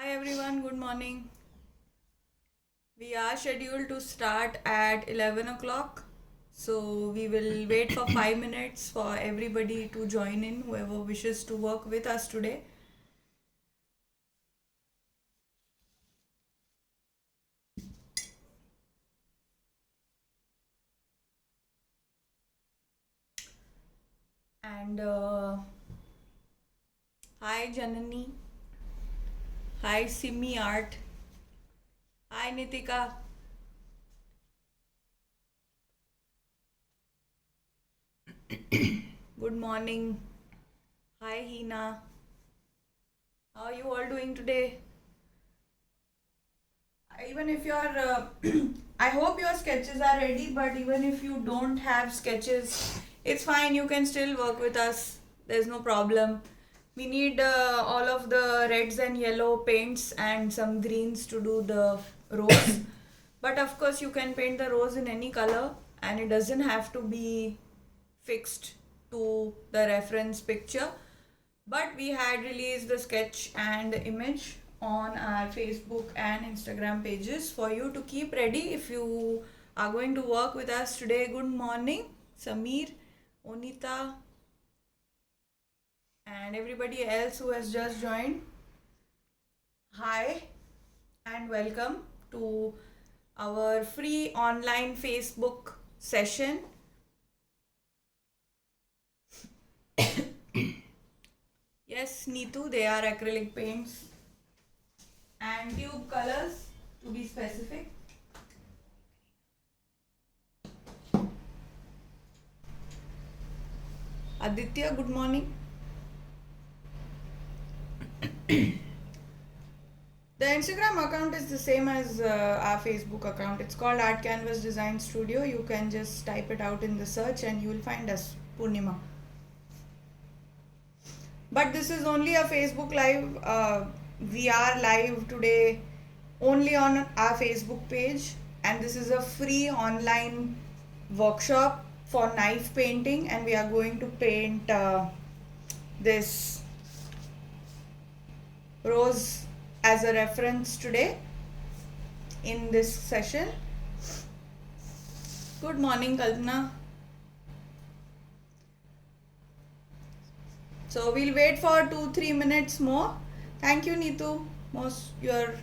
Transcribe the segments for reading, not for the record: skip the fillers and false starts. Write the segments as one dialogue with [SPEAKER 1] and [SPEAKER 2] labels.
[SPEAKER 1] Hi everyone, good morning. We are scheduled to start at 11 o'clock. So we will wait for 5 minutes for everybody to join in, whoever wishes to work with us today. And hi Janani, hi Simi Art, hi Nitika. Good morning. Hi Hina. How are you all doing today? Even if you're I hope your sketches are ready, but even if you don't have sketches, it's fine, you can still work with us. There's no problem. We need all of the reds and yellow paints and some greens to do the rose. But of course you can paint the rose in any color, and it doesn't have to be fixed to the reference picture. But we had released the sketch and the image on our Facebook and Instagram pages for you to keep ready if you are going to work with us today. Good morning, Samir, Onita, and everybody else who has just joined. Hi and welcome to our free online Facebook session. Yes, Neetu, they are acrylic paints and tube colors to be specific. Aditya, good morning. The Instagram account is the same as our Facebook account. It's called Art Canvas Design Studio. You can just type it out in the search and you will find us, Purnima. But this is only a Facebook Live. We are live today only on our Facebook page, and this is a free online workshop for knife painting, and we are going to paint this rose as a reference today in this session. Good morning, Kalpana. So we'll wait for 2-3 minutes more. Thank you, Neetu. Most your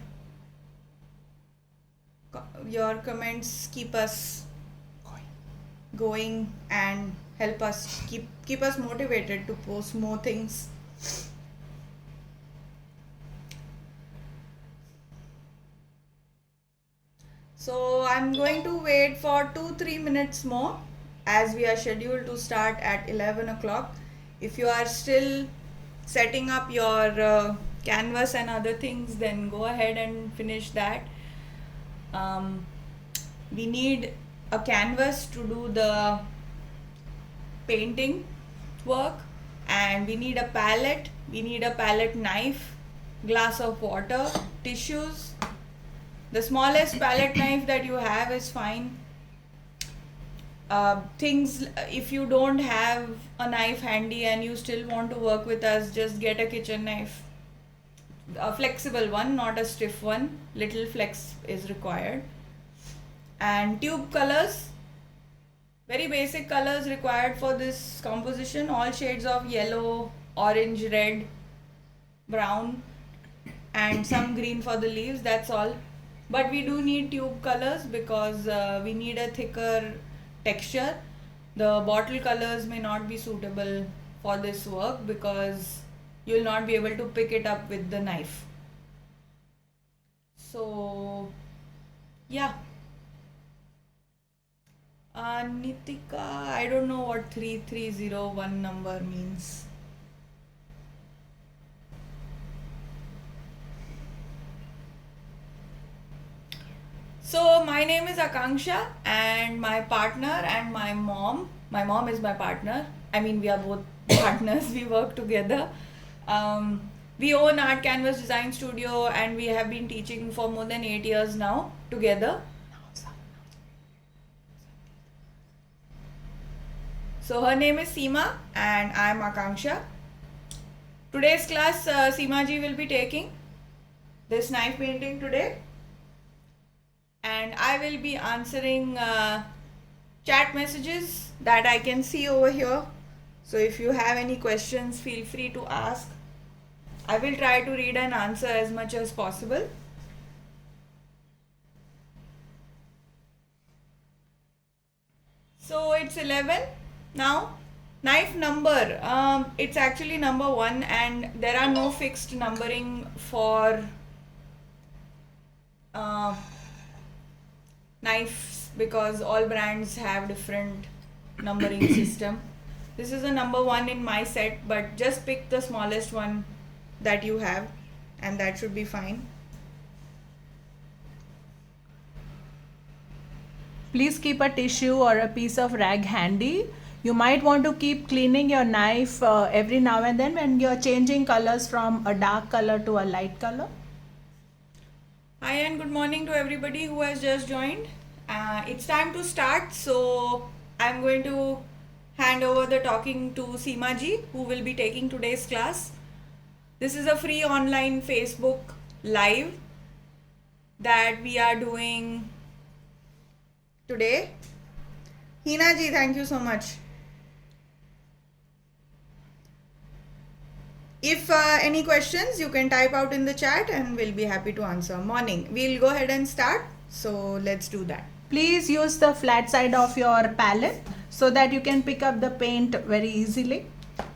[SPEAKER 1] comments keep us going and help us keep us motivated to post more things. So I'm going to wait for 2-3 minutes more as we are scheduled to start at 11 o'clock. If you are still setting up your canvas and other things, then go ahead and finish that. We need a canvas to do the painting work, and we need a palette knife, glass of water, tissues. The smallest palette knife that you have is fine. Things, if you don't have a knife handy and you still want to work with us, just get a kitchen knife, a flexible one, not a stiff one. Little flex is required. And tube colors, very basic colors required for this composition, all shades of yellow, orange, red, brown, and some green for the leaves. That's all. But we do need tube colors because we need a thicker texture. The bottle colors may not be suitable for this work because you'll not be able to pick it up with the knife. So yeah, Nitika, I don't know what 3301 number means. So my name is Akanksha, and my partner and my mom is my partner. I mean, we are both partners. We work together. We own Art Canvas Design Studio, and we have been teaching for more than 8 years now together. So her name is Seema and I am Akanksha. Today's class Seema ji will be taking. this knife painting today, and I will be answering chat messages that I can see over here. So if you have any questions, feel free to ask. I will try to read and answer as much as possible. So it's 11 now. Knife number, it's actually number 1, and there are no fixed numbering for knives because all brands have different numbering system. This is a number 1 in my set, but just pick the smallest one that you have and that should be fine.
[SPEAKER 2] Please keep a tissue or a piece of rag handy. You might want to keep cleaning your knife every now and then when you're changing colors from a dark color to a light color.
[SPEAKER 1] Hi and good morning to everybody who has just joined. It's time to start, so I'm going to hand over the talking to Seema ji, who will be taking today's class. This is a free online Facebook live that we are doing today. Hina ji, thank you so much. If any questions, you can type out in the chat and we'll be happy to answer. Morning. We'll go ahead and start. So let's do that.
[SPEAKER 2] Please use the flat side of your palette so that you can pick up the paint very easily.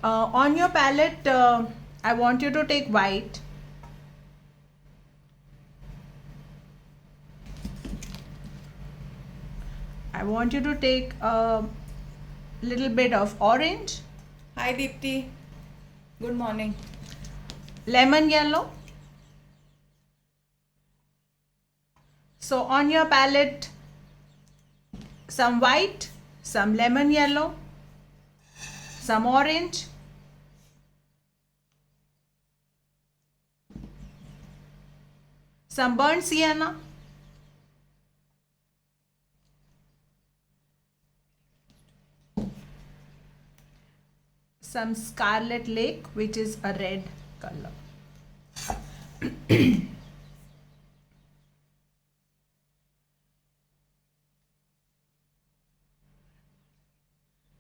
[SPEAKER 2] On your palette, I want you to take white. I want you to take a little bit of orange.
[SPEAKER 1] Hi Deepti. Good morning.
[SPEAKER 2] Lemon yellow. So on your palette, some white, some lemon yellow, some orange, some burnt sienna, some scarlet lake, which is a red color.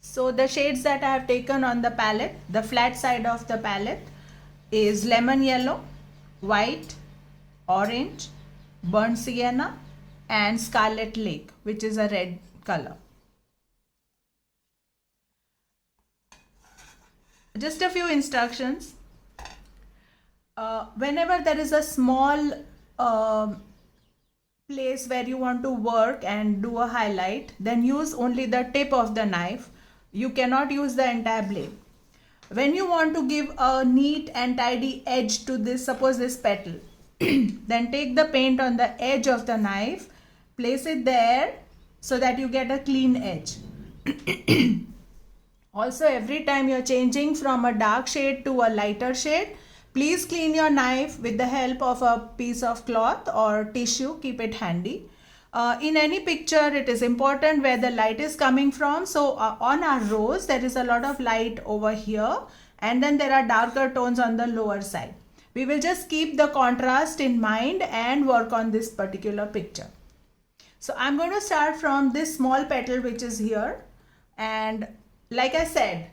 [SPEAKER 2] So the shades that I have taken on the palette, the flat side of the palette is lemon yellow, white, orange, burnt sienna and scarlet lake, which is a red color. Just a few instructions. Whenever there is a small place where you want to work and do a highlight, then use only the tip of the knife. You cannot use the entire blade. When you want to give a neat and tidy edge to this, suppose this petal, then take the paint on the edge of the knife, place it there so that you get a clean edge. Also, every time you're changing from a dark shade to a lighter shade, please clean your knife with the help of a piece of cloth or tissue. Keep it handy. In any picture, it is important where the light is coming from. So on our rose, there is a lot of light over here, and then there are darker tones on the lower side. We will just keep the contrast in mind and work on this particular picture. So I'm going to start from this small petal which is here, and like I said,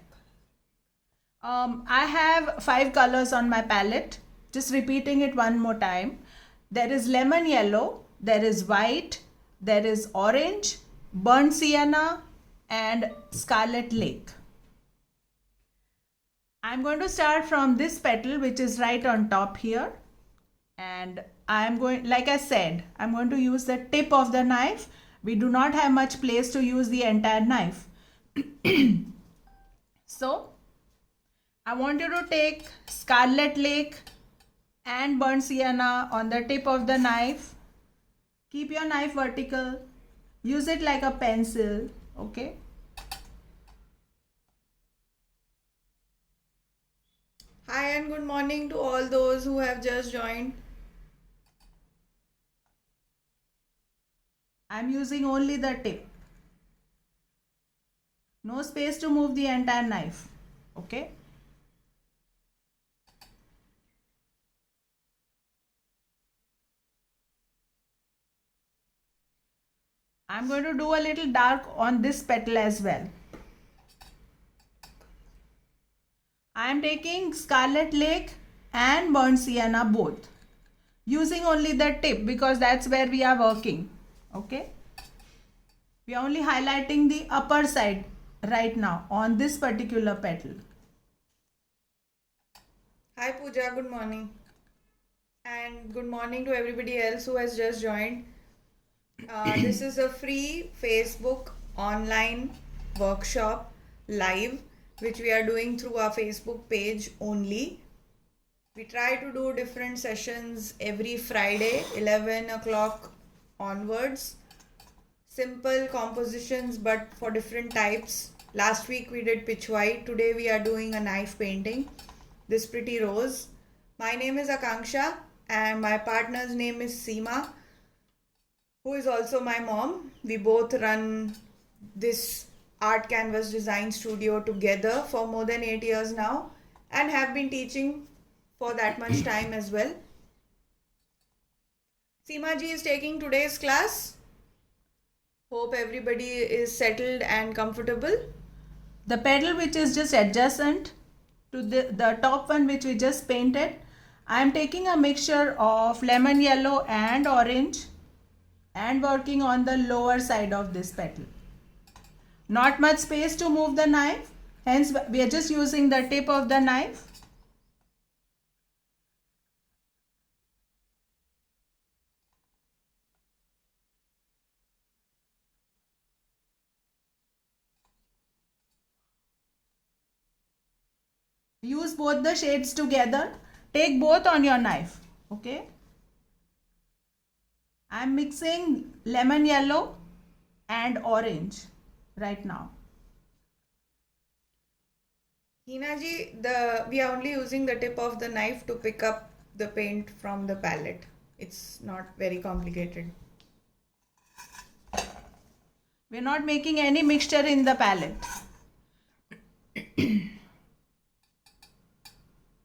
[SPEAKER 2] I have 5 colors on my palette. Just repeating it one more time. There is lemon yellow, there is white, there is orange, burnt sienna and scarlet lake. I'm going to start from this petal which is right on top here, and I'm going, like I said, I'm going to use the tip of the knife. We do not have much place to use the entire knife. So I want you to take scarlet lake and burnt sienna on the tip of the knife. Keep your knife vertical. Use it like a pencil, okay?
[SPEAKER 1] Hi and good morning to all those who have just joined.
[SPEAKER 2] I'm using only the tip. No space to move the entire knife, okay? I'm going to do a little dark on this petal as well. I'm taking Scarlet Lake and Burnt Sienna both, using only the tip because that's where we are working. Okay, we are only highlighting the upper side right now on this particular petal.
[SPEAKER 1] Hi Pooja, good morning. And good morning to everybody else who has just joined. This is a free Facebook online workshop live which we are doing through our Facebook page only. We try to do different sessions every Friday, 11 o'clock onwards. Simple compositions but for different types. Last week we did pitch white. Today we are doing a knife painting. This pretty rose. My name is Akanksha and my partner's name is Seema, who is also my mom. We both run this art canvas design studio together for more than 8 years now and have been teaching for that much time as well. Seema ji is taking today's class. Hope everybody is settled and comfortable.
[SPEAKER 2] The petal which is just adjacent to the top one which we just painted, I am taking a mixture of lemon yellow and orange and working on the lower side of this petal. Not much space to move the knife, hence we are just using the tip of the knife. Use both the shades together. Take both on your knife. Okay. I am mixing lemon yellow and orange right now.
[SPEAKER 1] Hina ji, we are only using the tip of the knife to pick up the paint from the palette. It's not very complicated.
[SPEAKER 2] We are not making any mixture in the palette.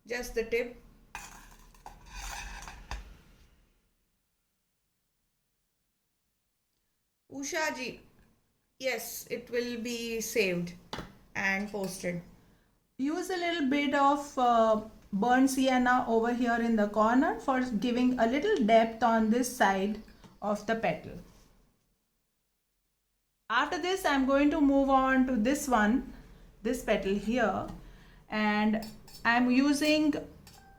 [SPEAKER 1] Just the tip. Usha ji, yes, it will be saved and posted.
[SPEAKER 2] Use a little bit of burnt sienna over here in the corner for giving a little depth on this side of the petal. After this, I'm going to move on to this one, this petal here, and I'm using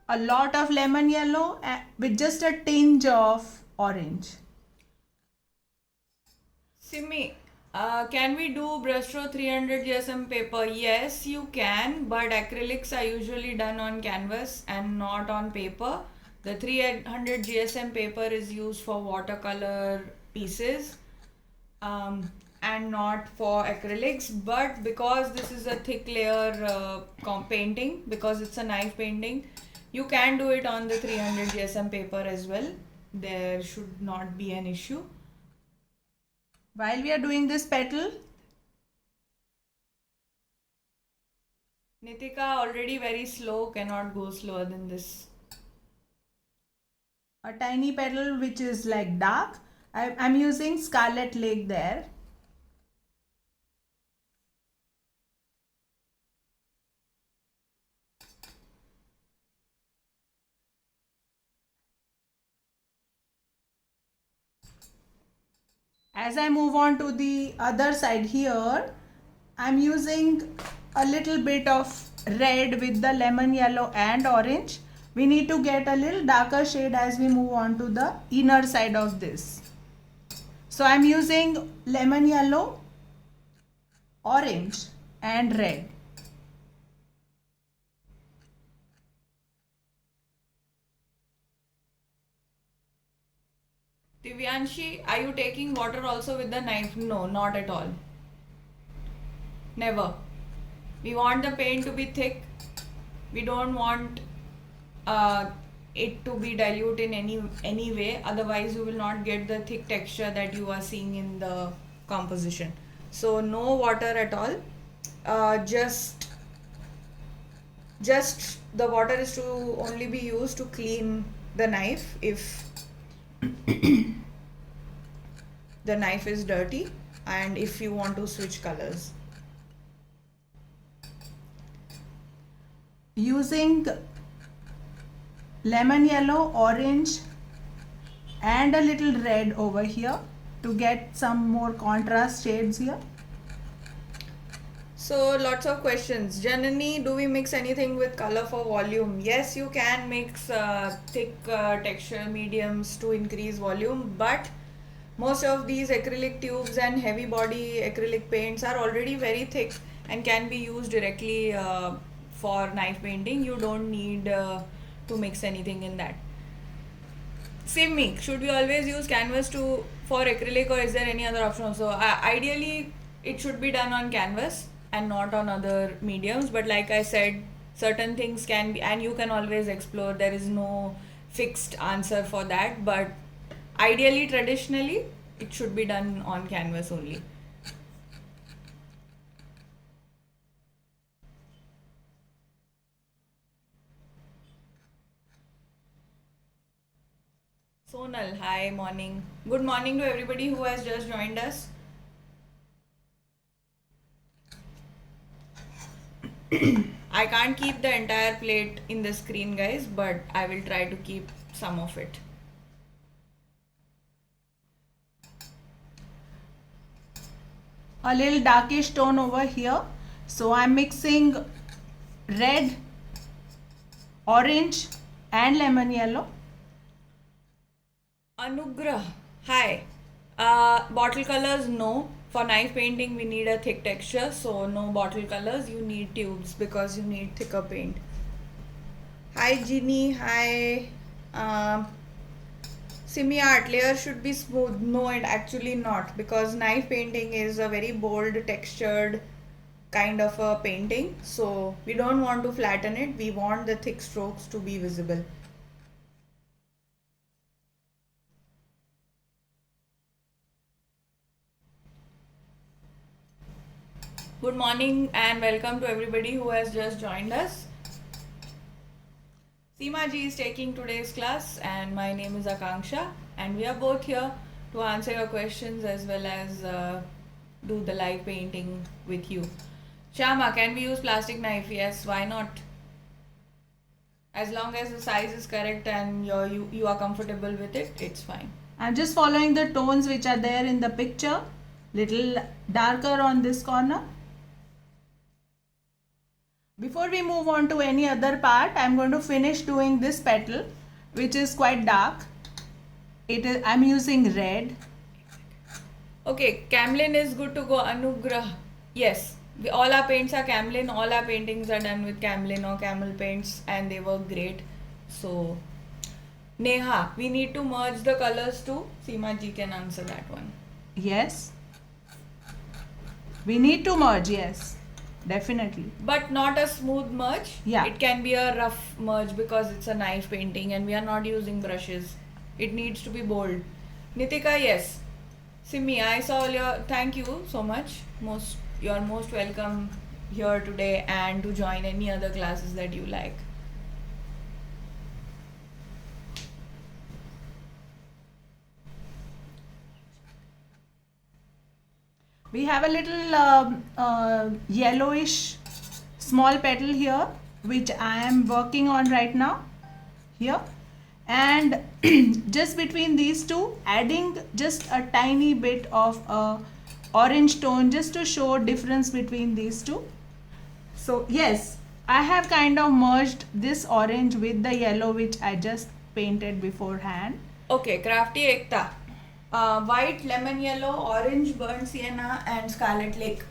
[SPEAKER 2] a lot of lemon yellow with just a tinge of orange.
[SPEAKER 1] Simi, can we do brushstroke 300 GSM paper? Yes, you can, but acrylics are usually done on canvas and not on paper. The 300 GSM paper is used for watercolor pieces and not for acrylics, but because this is a thick layer painting, because it's a knife painting, you can do it on the 300 GSM paper as well. There should not be an issue.
[SPEAKER 2] While we are doing this petal,
[SPEAKER 1] Nitika already very slow, cannot go slower than this.
[SPEAKER 2] a tiny petal which is like dark, I'm using Scarlet Lake there. As I move on to the other side here, I'm using a little bit of red with the lemon yellow and orange. We need to get a little darker shade as we move on to the inner side of this. So I'm using lemon yellow, orange and red.
[SPEAKER 1] Divyanshi, are you taking water also with the knife? No, not at all. Never. We want the paint to be thick. We don't want it to be dilute in any way. Otherwise, you will not get the thick texture that you are seeing in the composition. So no water at all. Just the water is to only be used to clean the knife if the knife is dirty and if you want to switch colors.
[SPEAKER 2] Using lemon yellow, orange and a little red over here to get some more contrast shades here.
[SPEAKER 1] So lots of questions. Janani, do we mix anything with color for volume? Yes, you can mix thick texture mediums to increase volume, but most of these acrylic tubes and heavy body acrylic paints are already very thick and can be used directly for knife painting. You don't need to mix anything in that. Simi, should we always use canvas for acrylic, or is there any other option also? Ideally, it should be done on canvas and not on other mediums, but like I said, certain things can be, and you can always explore. There is no fixed answer for that, but ideally, traditionally, it should be done on canvas only. Sonal, hi, morning. Good morning to everybody who has just joined us. I can't keep the entire plate in the screen, guys, but I will try to keep some of it.
[SPEAKER 2] A little darkish tone over here. So I'm mixing red, orange and lemon yellow.
[SPEAKER 1] Anugrah, hi. Bottle colors, no. For knife painting, we need a thick texture, so no bottle colors. You need tubes because you need thicker paint. Hi, Ginny. Hi. Simi art layer should be smooth. No, it actually not, because knife painting is a very bold, textured kind of a painting. So we don't want to flatten it. We want the thick strokes to be visible. Good morning and welcome to everybody who has just joined us. Seema ji is taking today's class and my name is Akanksha, and we are both here to answer your questions as well as do the live painting with you. Shama, can we use plastic knife? Yes, why not? As long as the size is correct and you are comfortable with it, it's fine.
[SPEAKER 2] I'm just following the tones which are there in the picture. Little darker on this corner. Before we move on to any other part, I'm going to finish doing this petal, which is quite dark. I'm using red.
[SPEAKER 1] Okay, Camlin is good to go. Anugrah, yes. All our paints are Camlin. All our paintings are done with Camlin or Camel paints, and they work great. So, Neha, we need to merge the colors too. Seema ji can answer that one.
[SPEAKER 2] Yes. We need to merge, yes. Definitely.
[SPEAKER 1] But not a smooth merge.
[SPEAKER 2] Yeah.
[SPEAKER 1] It can be a rough merge because it's a knife painting and we are not using brushes. It needs to be bold. Nitika, yes. Simi, I saw your. Thank you so much. You're most welcome here today and to join any other classes that you like.
[SPEAKER 2] We have a little yellowish small petal here, which I am working on right now here, and just between these two, adding just a tiny bit of orange tone just to show difference between these two. So yes, I have kind of merged this orange with the yellow which I just painted beforehand.
[SPEAKER 1] Okay, Crafty Ekta. White, lemon yellow, orange, burnt sienna and scarlet lake.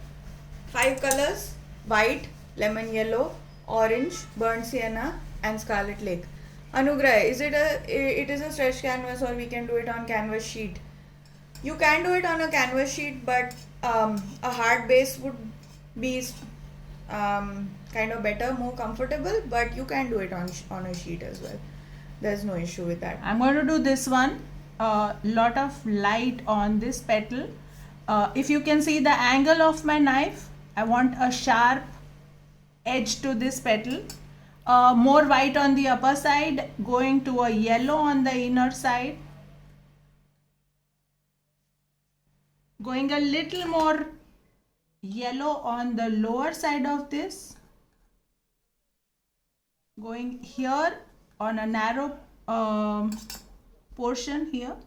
[SPEAKER 1] 5 colors: white, lemon yellow, orange, burnt sienna and scarlet lake. Anugrah, it is a stretch canvas or we can do it on canvas sheet? You can do it on a canvas sheet, but a hard base would be kind of better, more comfortable, but you can do it on a sheet as well. There's no issue with that.
[SPEAKER 2] I'm going to do this one. Lot of light on this petal. If you can see the angle of my knife, I want a sharp edge to this petal. More white on the upper side, going to a yellow on the inner side. Going a little more yellow on the lower side of this. Going here on a narrow portion here.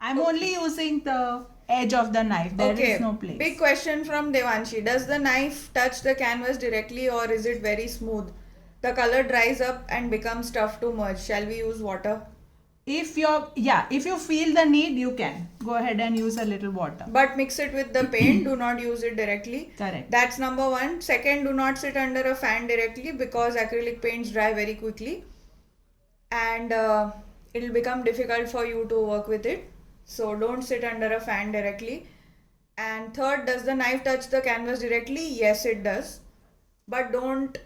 [SPEAKER 2] I'm only using the edge of the knife. There is no place.
[SPEAKER 1] Big question from Devanshi. Does the knife touch the canvas directly or is it very smooth? The color dries up and becomes tough to merge. Shall we use water?
[SPEAKER 2] If you feel the need, you can go ahead and use a little water.
[SPEAKER 1] But mix it with the paint. Do not use it directly.
[SPEAKER 2] Correct.
[SPEAKER 1] That's number one. Second, do not sit under a fan directly because acrylic paints dry very quickly. And it'll become difficult for you to work with it. So don't sit under a fan directly. And third, does the knife touch the canvas directly? Yes, it does. But don't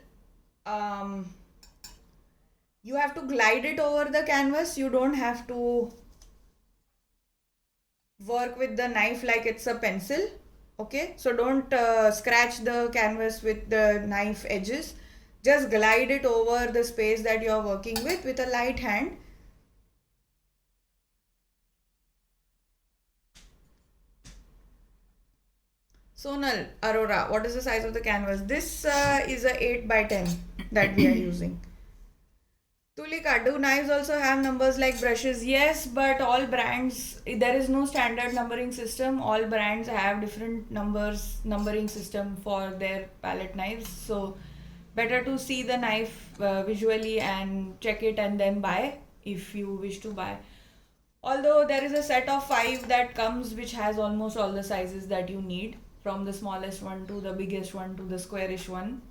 [SPEAKER 1] you have to glide it over the canvas. You don't have to work with the knife like it's a pencil. Okay, so don't scratch the canvas with the knife edges. Just glide it over the space that you're working with a light hand. Sonal Arora, what is the size of the canvas? This is a 8 by 10 that we are using. Tulika, do knives also have numbers like brushes? Yes, but all brands, there is no standard numbering system. All brands have different numbering system for their palette knives. So better to see the knife visually and check it and then buy if you wish to buy. Although there is a set of 5 that comes which has almost all the sizes that you need, from the smallest one to the biggest one to the squarish one.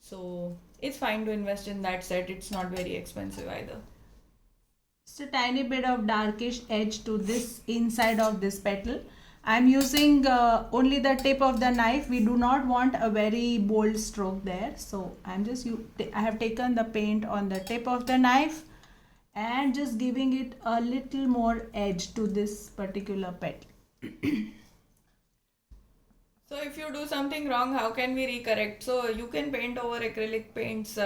[SPEAKER 1] So it's fine to invest in that set. It's not very expensive either.
[SPEAKER 2] Just a tiny bit of darkish edge to this inside of this petal. I'm using only the tip of the knife. We do not want a very bold stroke there. So I have taken the paint on the tip of the knife and just giving it a little more edge to this particular petal.
[SPEAKER 1] So if you do something wrong, how can we recorrect? So you can paint over acrylic paints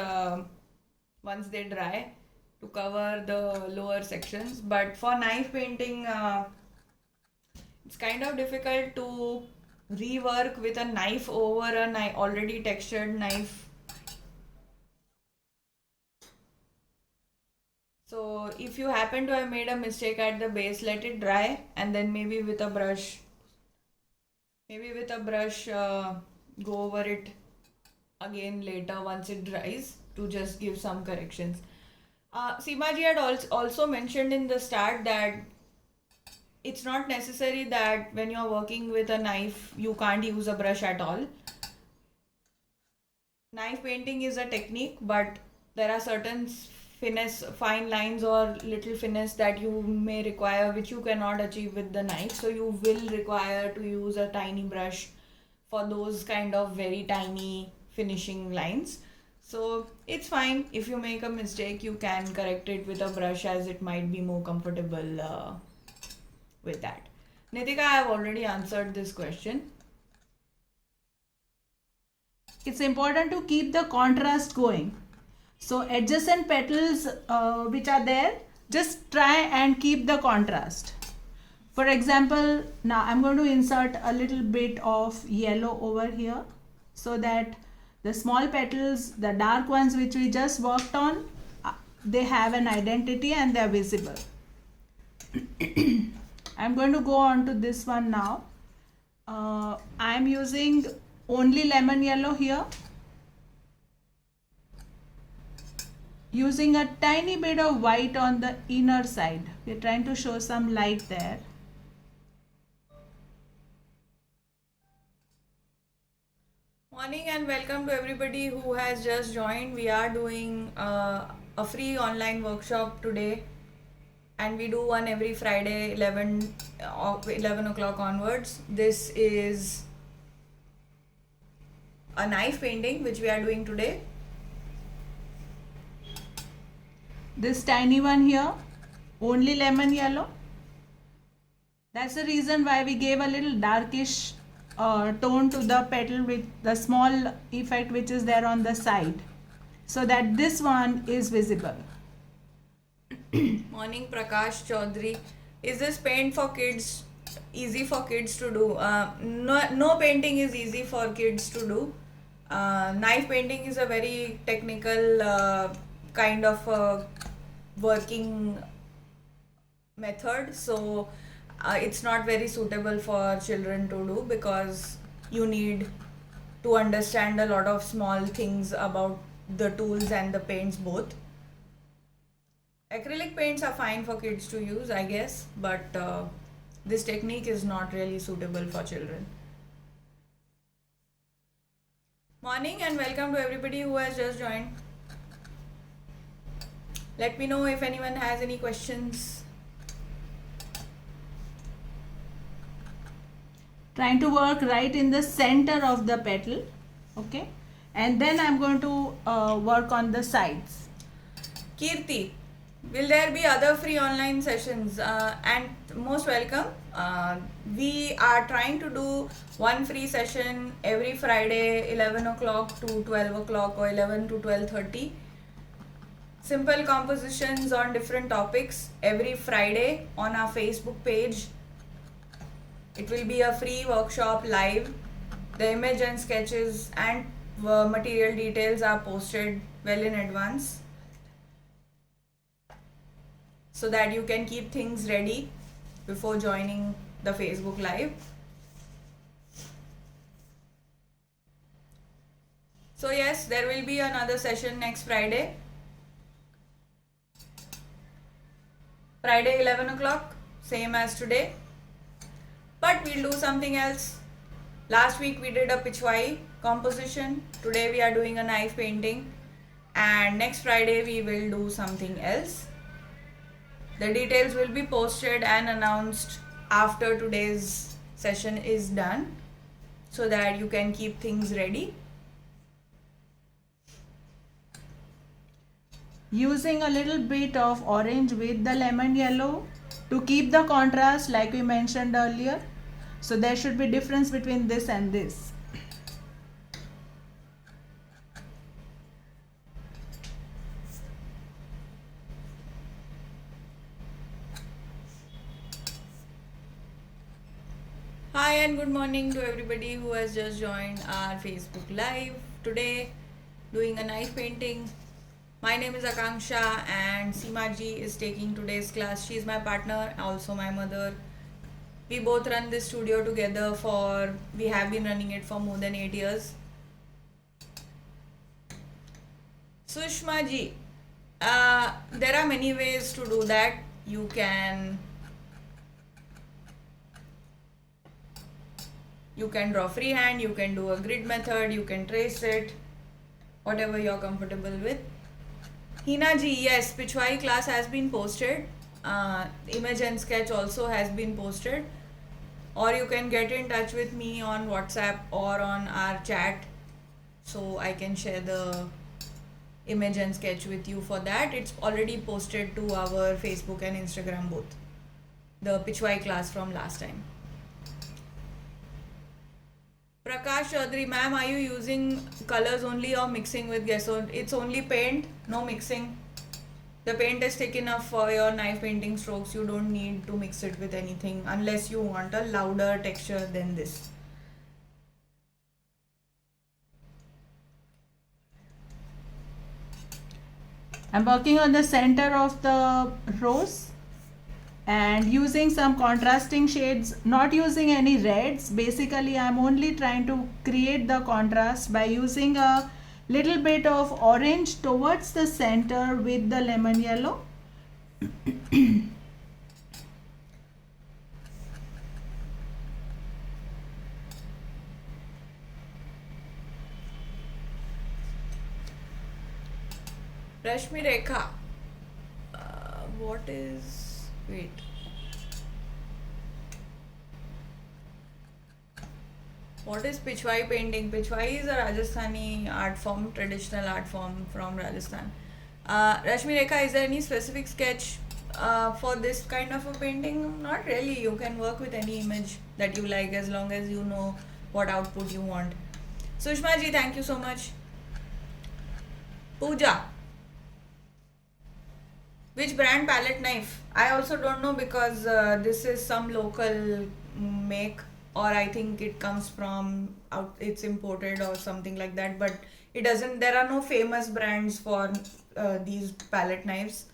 [SPEAKER 1] once they dry to cover the lower sections. But for knife painting, it's kind of difficult to rework with a knife over a already textured knife. So if you happen to have made a mistake at the base, let it dry and then maybe with a brush go over it again later once it dries to just give some corrections. Seema ji had also mentioned in the start that it's not necessary that when you're working with a knife you can't use a brush at all. Knife painting is a technique, but there are certain fine lines or little finesse that you may require which you cannot achieve with the knife, so you will require to use a tiny brush for those kind of very tiny finishing lines. So it's fine if you make a mistake, you can correct it with a brush as it might be more comfortable with that. Nitika, I have already answered this question.
[SPEAKER 2] It's important to keep the contrast going. So adjacent petals which are there, just try and keep the contrast. For example, now I'm going to insert a little bit of yellow over here so that the small petals, the dark ones which we just worked on, they have an identity and they are visible. I'm going to go on to this one now. I'm using only lemon yellow here. Using a tiny bit of white on the inner side. We're trying to show some light there.
[SPEAKER 1] Morning and welcome to everybody who has just joined. We are doing a free online workshop today, and we do one every Friday 11 o'clock onwards. This is a knife painting which we are doing today.
[SPEAKER 2] This tiny one here, only lemon yellow. That's the reason why we gave a little darkish tone to the petal with the small effect which is there on the side, so that this one is visible.
[SPEAKER 1] Morning Prakash Chaudhary. Is this paint for kids easy for kids to do. No painting is easy for kids to do. Knife painting is a very technical kind of working method, so it's not very suitable for children to do because you need to understand a lot of small things about the tools and the paints both. Acrylic paints are fine for kids to use, I guess, but this technique is not really suitable for children. Morning and welcome to everybody who has just joined. Let me know if anyone has any questions.
[SPEAKER 2] Trying to work right in the center of the petal, okay, and then I'm going to work on the sides.
[SPEAKER 1] Kirti, will there be other free online sessions? And most welcome. We are trying to do one free session every Friday, 11 o'clock to 12 o'clock or 11 to 12:30. Simple compositions on different topics every Friday on our Facebook page. It will be a free workshop live. The image and sketches and material details are posted well in advance so that you can keep things ready before joining the Facebook live. So yes, there will be another session next Friday. Friday 11 o'clock, same as today. But we'll do something else. Last week we did a Pichwai composition. Today we are doing a knife painting. And next Friday we will do something else. The details will be posted and announced after today's session is done so that you can keep things ready.
[SPEAKER 2] Using a little bit of orange with the lemon yellow to keep the contrast like we mentioned earlier. So there should be difference between this and this.
[SPEAKER 1] Hi and good morning to everybody who has just joined our Facebook live today doing a knife painting. My name is Akanksha and Seema ji is taking today's class. She is my partner, also my mother. We both run this studio together we have been running it for more than 8 years. Sushma ji, there are many ways to do that. You can draw freehand, you can do a grid method, you can trace it, whatever you're comfortable with. Hina ji, yes, Pichwai class has been posted. Image and sketch also has been posted. Or you can get in touch with me on WhatsApp or on our chat so I can share the image and sketch with you for that. It's already posted to our Facebook and Instagram both. The Pichwai class from last time. Prakash Chaudhary, ma'am, are you using colors only or mixing with gesso? It's only paint, no mixing. The paint is thick enough for your knife painting strokes. You don't need to mix it with anything unless you want a louder texture than this.
[SPEAKER 2] I'm working on the center of the rose and using some contrasting shades, not using any reds. Basically, I'm only trying to create the contrast by using a little bit of orange towards the center with the lemon yellow.
[SPEAKER 1] Rashmi Rekha. What is... wait. What is Pichwai painting? Pichwai is a Rajasthani art form, traditional art form from Rajasthan. Rashmi Rekha, is there any specific sketch for this kind of a painting? Not really. You can work with any image that you like as long as you know what output you want. Sushma ji, thank you so much. Pooja. Which brand palette knife? I also don't know because this is some local make, or I think it comes from out, it's imported or something like that, but it doesn't, there are no famous brands for these palette knives.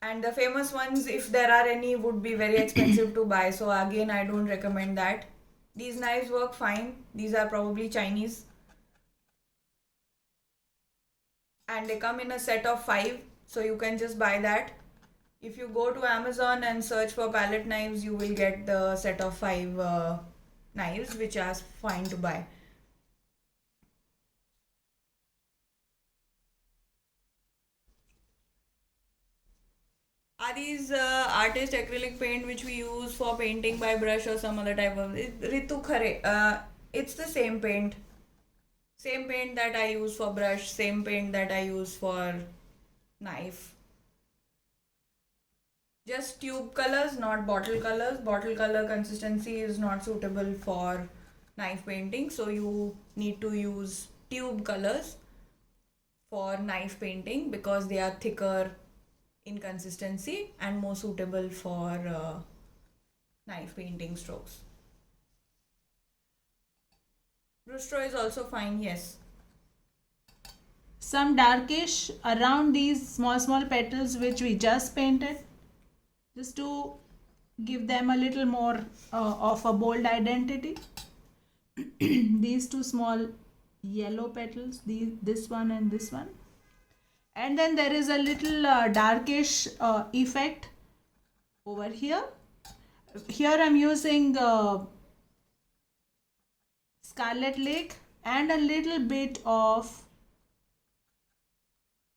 [SPEAKER 1] And the famous ones, if there are any, would be very expensive to buy, so again I don't recommend that. These knives work fine. These are probably Chinese, and they come in a set of 5, so you can just buy that. If you go to Amazon and search for palette knives, you will get the set of 5 knives, which are fine to buy. Are these artist acrylic paint which we use for painting by brush or some other type of Ritu Khare? It's the same paint. Same paint that I use for brush, same paint that I use for knife. Just tube colors, not bottle colors. Bottle color consistency is not suitable for knife painting, so you need to use tube colors for knife painting because they are thicker in consistency and more suitable for knife painting strokes. Brustro is also fine, yes.
[SPEAKER 2] Some darkish around these small petals which we just painted, just to give them a little more of a bold identity. These two small yellow petals, this one and this one. And then there is a little darkish effect over here. Here I'm using Scarlet Lake and a little bit of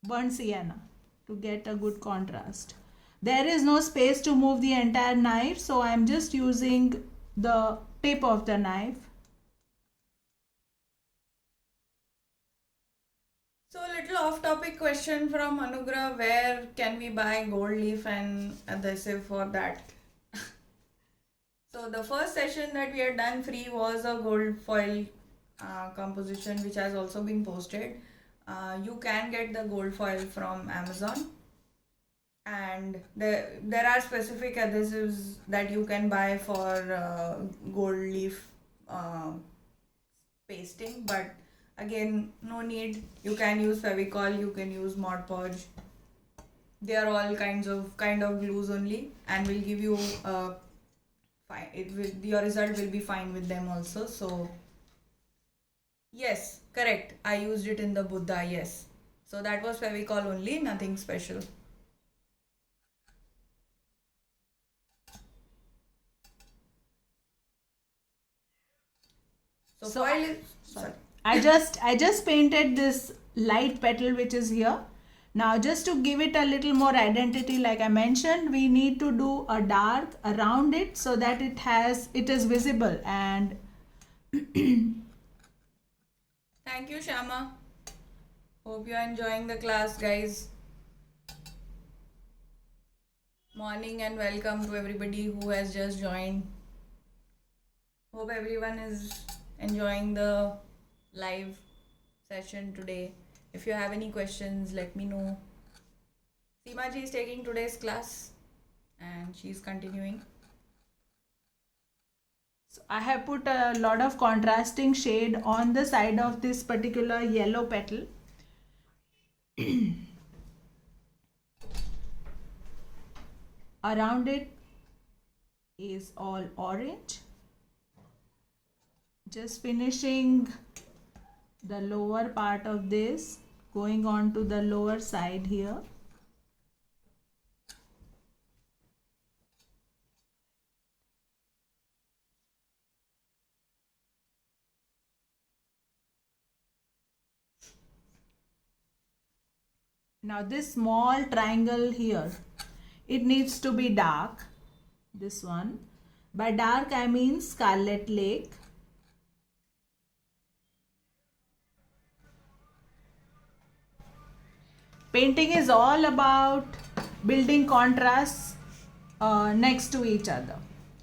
[SPEAKER 2] burnt sienna to get a good contrast. There is no space to move the entire knife, so I'm just using the tip of the knife.
[SPEAKER 1] So a little off-topic question from Anugrah: where can we buy gold leaf and adhesive for that? So the first session that we had done free was a gold foil composition, which has also been posted. You can get the gold foil from Amazon, and there are specific adhesives that you can buy for gold leaf pasting, but again, no need. You can use Fevicol, you can use Mod Podge. They are all kind of glues only, and will give you fine. Your result will be fine with them also. So yes, correct. I used it in the Buddha. Yes, so that was Fevicol only, nothing special. So foil is sorry.
[SPEAKER 2] I just painted this light petal which is here. Now just to give it a little more identity, like I mentioned, we need to do a dark around it so that it is visible. And
[SPEAKER 1] Thank you, Shama. Hope you are enjoying the class, guys. Morning and welcome to everybody who has just joined. Hope everyone is enjoying the live session today. If you have any questions, let me know. Seema ji is taking today's class and she's continuing.
[SPEAKER 2] so I have put a lot of contrasting shade on the side of this particular yellow petal. Around it is all orange. Just finishing the lower part of this, going on to the lower side here. Now this small triangle here, it needs to be dark, this one. By dark I mean Scarlet Lake. Painting is all about building contrasts next to each other.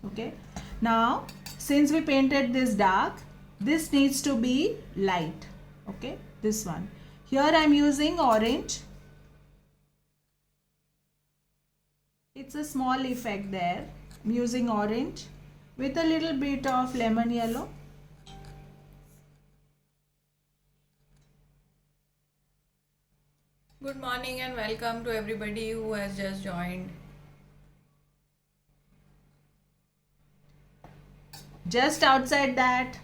[SPEAKER 2] Okay. Now, since we painted this dark, this needs to be light. Okay. This one. Here I am using orange. It's a small effect there. I'm using orange with a little bit of lemon yellow.
[SPEAKER 1] Good morning and welcome to everybody who has just joined.
[SPEAKER 2] Just outside that,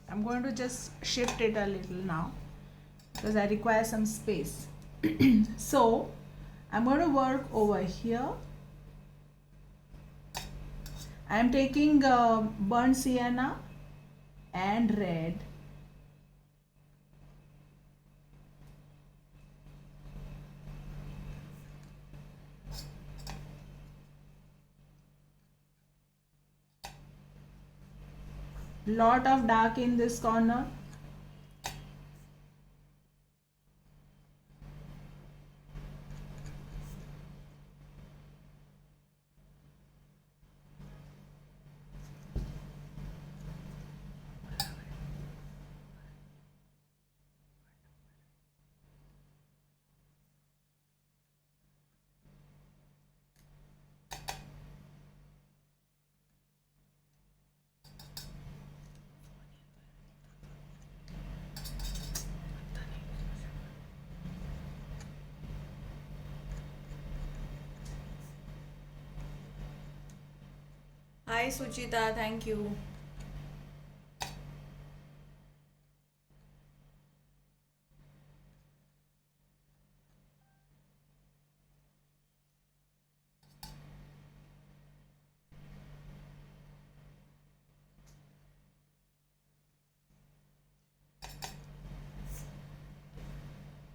[SPEAKER 2] I'm going to just shift it a little now because I require some space. So I'm going to work over here. I'm taking burnt sienna and red. Lot of dark in this corner.
[SPEAKER 1] Hi Suchita, thank you.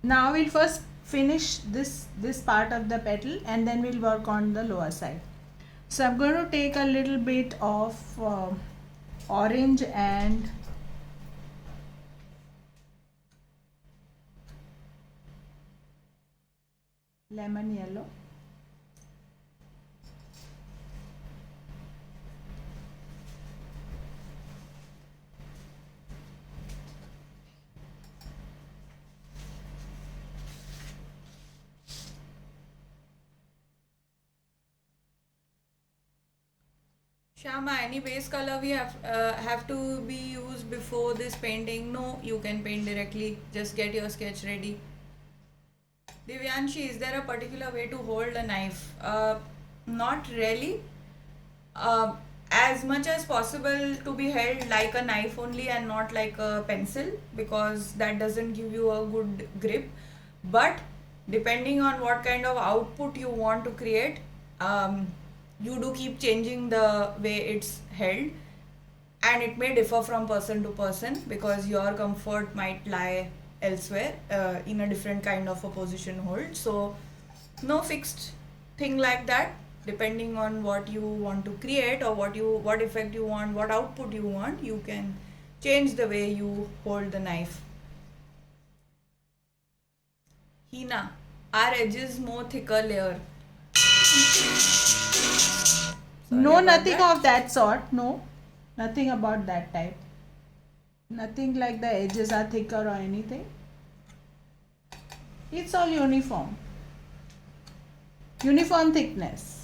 [SPEAKER 2] Now we'll first finish this part of the petal and then we'll work on the lower side. So I'm going to take a little bit of orange and lemon yellow.
[SPEAKER 1] Shama, any base color we have to be used before this painting? No, you can paint directly. Just get your sketch ready. Divyanshi, is there a particular way to hold a knife? Not really. As much as possible to be held like a knife only and not like a pencil, because that doesn't give you a good grip. But depending on what kind of output you want to create, you do keep changing the way it's held, and it may differ from person to person because your comfort might lie elsewhere, in a different kind of a position hold. So no fixed thing like that. Depending on what you want to create or what effect you want, what output you want, you can change the way you hold the knife. Hina, are edges more thicker layer?
[SPEAKER 2] No,
[SPEAKER 1] about
[SPEAKER 2] nothing
[SPEAKER 1] that.
[SPEAKER 2] of that sort. No, nothing about that type. Nothing like the edges are thicker or anything. It's all uniform. Uniform thickness.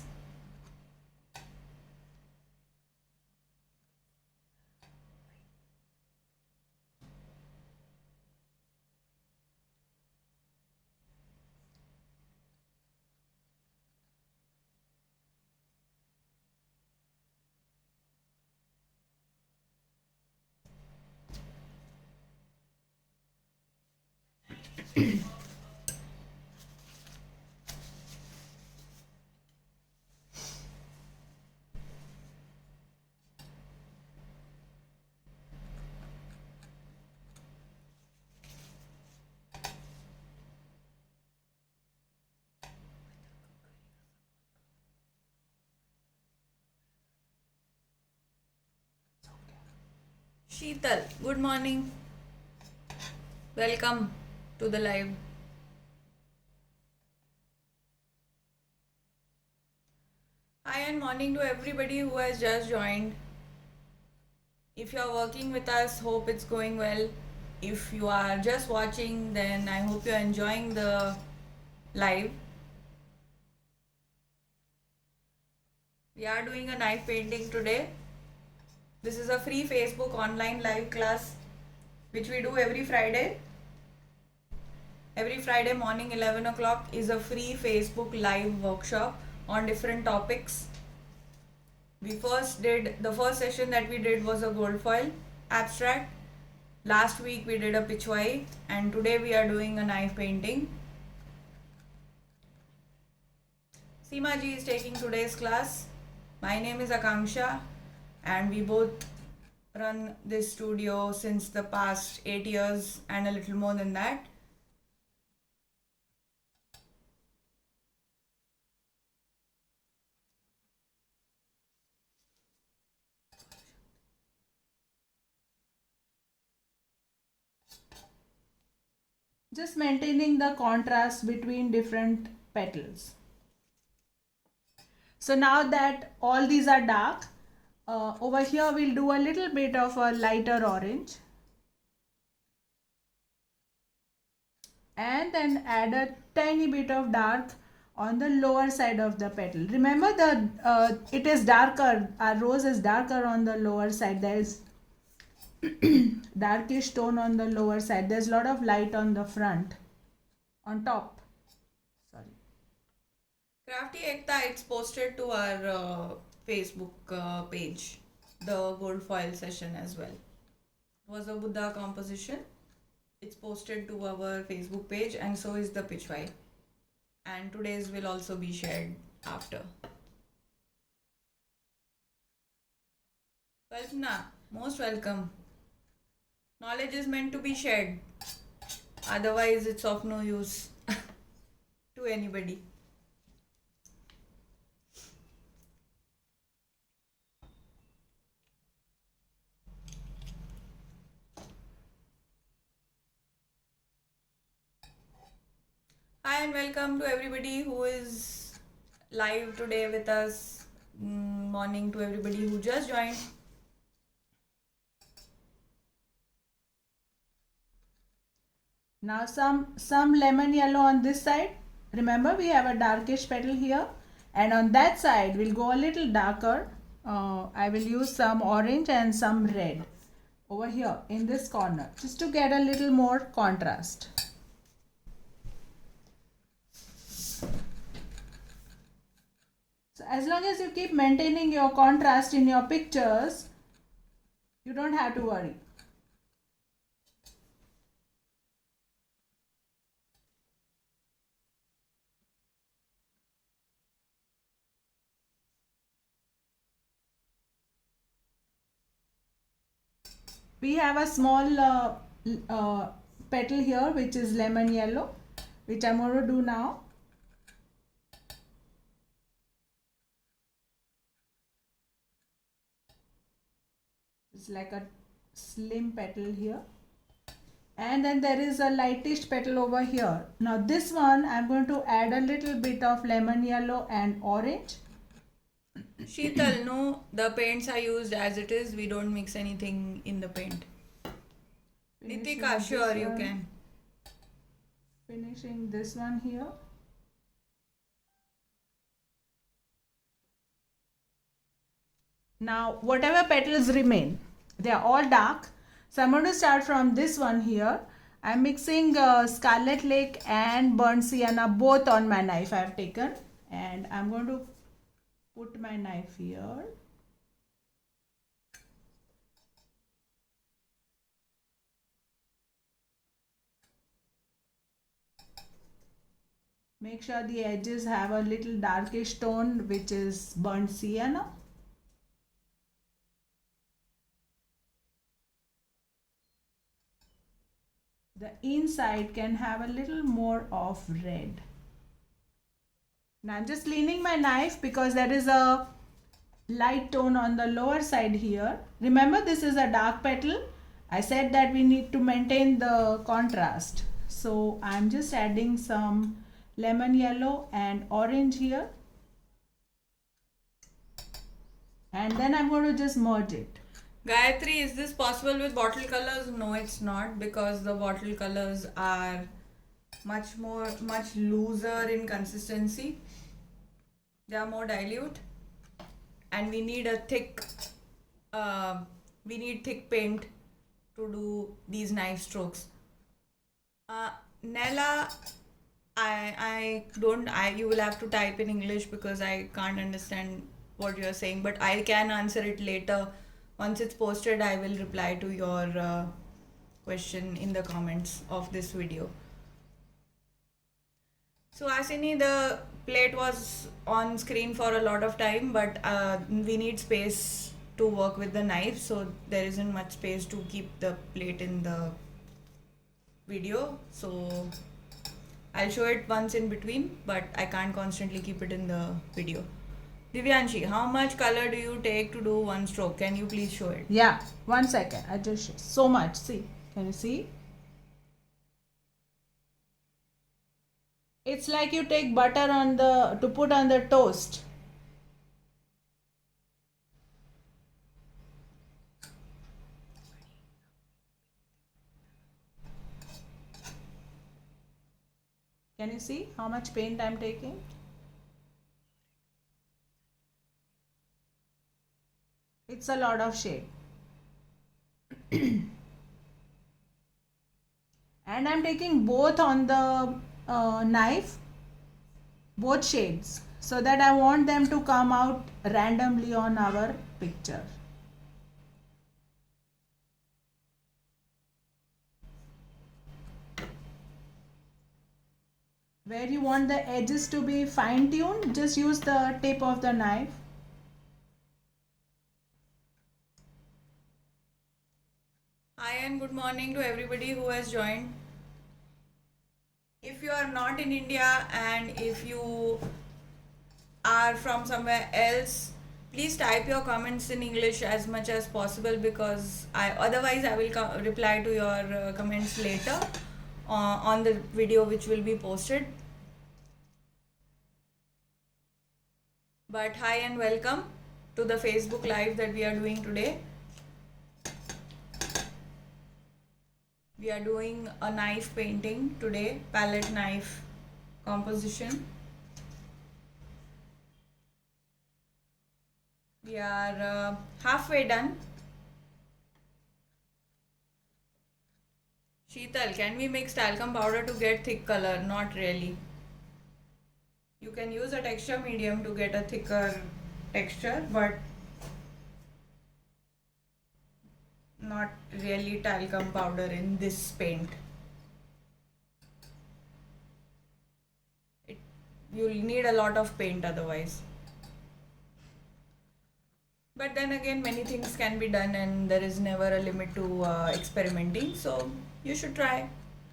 [SPEAKER 1] Sheetal, good morning. Welcome to the live. Hi and morning to everybody who has just joined. If you are working with us, hope it's going well. If you are just watching, then I hope you're enjoying the live. We are doing a knife painting today. This is a free Facebook online live class which we do every Friday. Every Friday morning 11 o'clock is a free Facebook live workshop on different topics. The first session that we did was a gold foil abstract. Last week we did a pitchwai, and today we are doing a knife painting. Seema ji is taking today's class. My name is Akanksha, and we both run this studio since the past 8 years and a little more than that.
[SPEAKER 2] Just maintaining the contrast between different petals. So now that all these are dark, over here we'll do a little bit of a lighter orange. And then add a tiny bit of dark on the lower side of the petal. Remember it is darker, our rose is darker on the lower side. There is darkish tone on the lower side. There's a lot of light on the front, on top. Sorry.
[SPEAKER 1] Crafty Ekta, it's posted to our Facebook page, the gold foil session as well. It was a Buddha composition. It's posted to our Facebook page, and so is the pitchwai. And today's will also be shared after. Kalpana, most welcome. Knowledge is meant to be shared. Otherwise, it's of no use to anybody. Hi and welcome to everybody who is live today with us. Morning to everybody who just joined.
[SPEAKER 2] Now some lemon yellow on this side. Remember we have a darkish petal here, and on that side we'll go a little darker. I will use some orange and some red over here in this corner just to get a little more contrast. So as long as you keep maintaining your contrast in your pictures, you don't have to worry. We have a small petal here which is lemon yellow, which I'm going to do now. It's like a slim petal here, and then there is a lightish petal over here. Now this one I'm going to add a little bit of lemon yellow and orange.
[SPEAKER 1] Sheetal, no, the paints are used as it is. We don't mix anything in the paint. Nitika, sure, you can.
[SPEAKER 2] Finishing this one here. Now whatever petals remain, they are all dark. So I'm going to start from this one here. I'm mixing Scarlet Lake and Burnt Sienna both on my knife I have taken, and I'm going to put my knife here. Make sure the edges have a little darkish tone, which is burnt sienna. The inside can have a little more of red. Now I'm just cleaning my knife because there is a light tone on the lower side here. Remember, this is a dark petal. I said that we need to maintain the contrast. So I'm just adding some lemon yellow and orange here. And then I'm going to just merge it.
[SPEAKER 1] Gayatri, is this possible with bottle colors? No, it's not, because the bottle colors are much looser in consistency. They are more dilute. and we need a thick thick paint to do these knife strokes. Nella, I don't, you will have to type in English because I can't understand what you're saying, but I can answer it later. Once it's posted, I will reply to your question in the comments of this video. So Asini, the plate was on screen for a lot of time, but we need space to work with the knife, so there isn't much space to keep the plate in the video. So I'll show it once in between, but I can't constantly keep it in the video. Divyanshi, how much color do you take to do one stroke? Can you please show it?
[SPEAKER 2] Yeah, 1 second. I just show so much. See, can you see? It's like you take butter on the to put on the toast. Can you see how much paint I'm taking? It's a lot of shade. And I'm taking both on the knife, both shades, so that I want them to come out randomly on our picture. Where you want the edges to be fine tuned, just use the tip of the knife.
[SPEAKER 1] Hi and good morning to everybody who has joined. If you are not in India and if you are from somewhere else, please type your comments in English as much as possible, because otherwise I will reply to your comments later on the video which will be posted. But hi and welcome to the Facebook Live that we are doing today. We are doing a knife painting today, palette knife composition. We are halfway done. Sheetal, can we mix talcum powder to get thick color? Not really. You can use a texture medium to get a thicker texture, but not really talcum powder in this paint. You'll need a lot of paint otherwise. But then again, many things can be done and there is never a limit to experimenting. So you should try.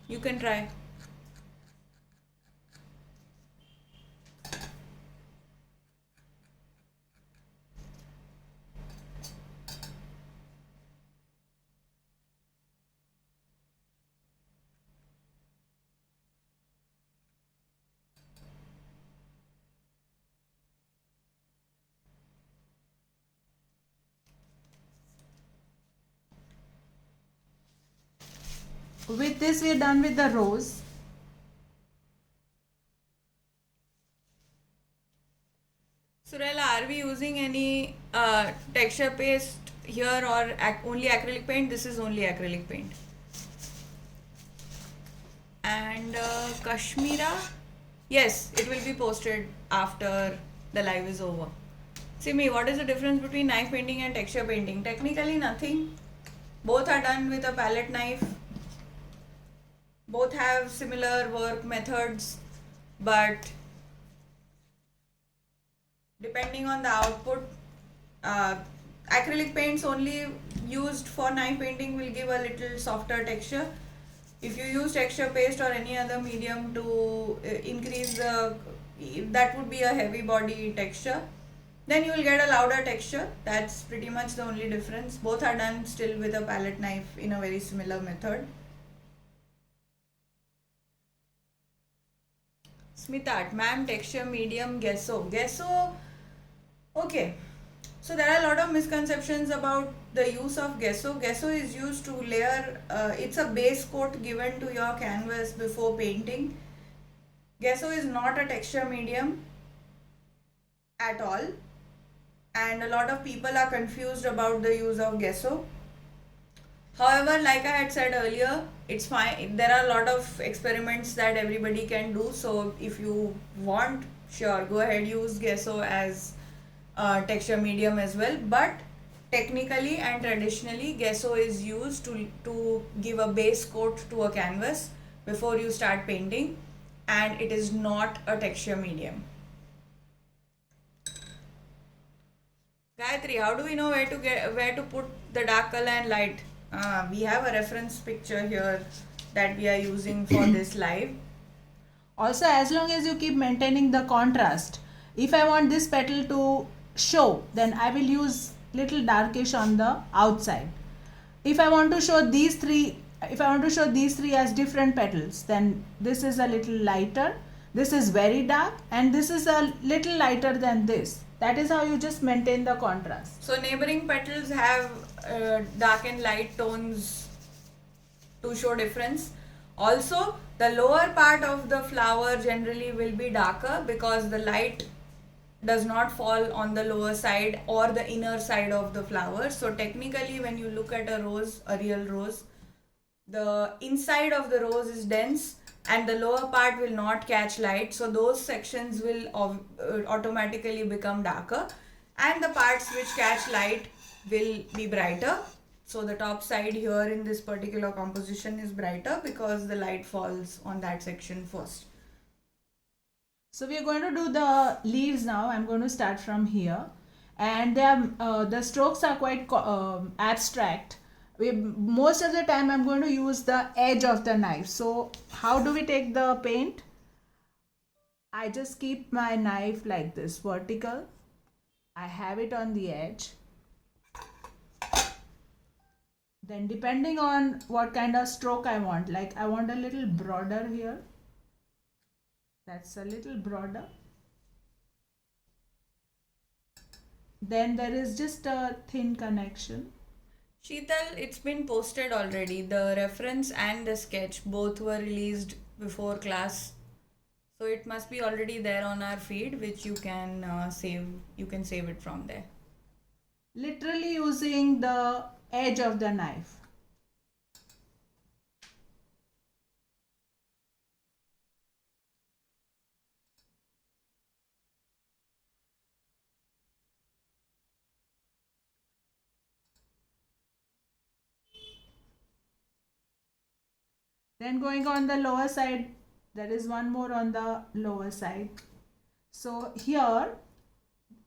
[SPEAKER 1] You can try.
[SPEAKER 2] With this, we are done with the rose.
[SPEAKER 1] Surela, are we using any texture paste here or only acrylic paint? This is only acrylic paint. And Kashmira, yes, it will be posted after the live is over. Simi, what is the difference between knife painting and texture painting? Technically nothing. Both are done with a palette knife. Both have similar work methods, but depending on the output, acrylic paints only used for knife painting will give a little softer texture. If you use texture paste or any other medium to increase that would be a heavy body texture, then you will get a louder texture. That's pretty much the only difference. Both are done still with a palette knife in a very similar method. Smithat, ma'am, texture medium, gesso. Gesso, okay. So there are a lot of misconceptions about the use of gesso. Gesso is used to layer, it's a base coat given to your canvas before painting. Gesso is not a texture medium at all. and a lot of people are confused about the use of gesso. However, like I had said earlier, it's fine. There are a lot of experiments that everybody can do. So if you want, sure, go ahead, use gesso as texture medium as well. But technically and traditionally, gesso is used to give a base coat to a canvas before you start painting, and it is not a texture medium. Gayatri, how do we know where to put the dark color and light? We have a reference picture here that we are using for this live.
[SPEAKER 2] Also, as long as you keep maintaining the contrast, if I want this petal to show, then I will use little darkish on the outside. If I want to show these three, as different petals, then this is a little lighter, this is very dark, and this is a little lighter than this. That is how you just maintain the contrast.
[SPEAKER 1] So neighboring petals have dark and light tones to show difference. Also, the lower part of the flower generally will be darker because the light does not fall on the lower side or the inner side of the flower. So technically, when you look at a rose, a real rose, the inside of the rose is dense and the lower part will not catch light, so those sections will automatically become darker, and the parts which catch light will be brighter. So the top side here in this particular composition is brighter because the light falls on that section first.
[SPEAKER 2] So we are going to do the leaves now. I'm going to start from here, and the strokes are quite abstract. Most of the time I'm going to use the edge of the knife. So how do we take the paint? I just keep my knife like this, vertical. I have it on the edge. Then depending on what kind of stroke I want, like I want a little broader here. That's a little broader. Then there is just a thin connection.
[SPEAKER 1] Sheetal, it's been posted already. The reference and the sketch both were released before class. So it must be already there on our feed, which you can save. You can save it from there.
[SPEAKER 2] Literally using the edge of the knife. Then going on the lower side, there is one more on the lower side. So here,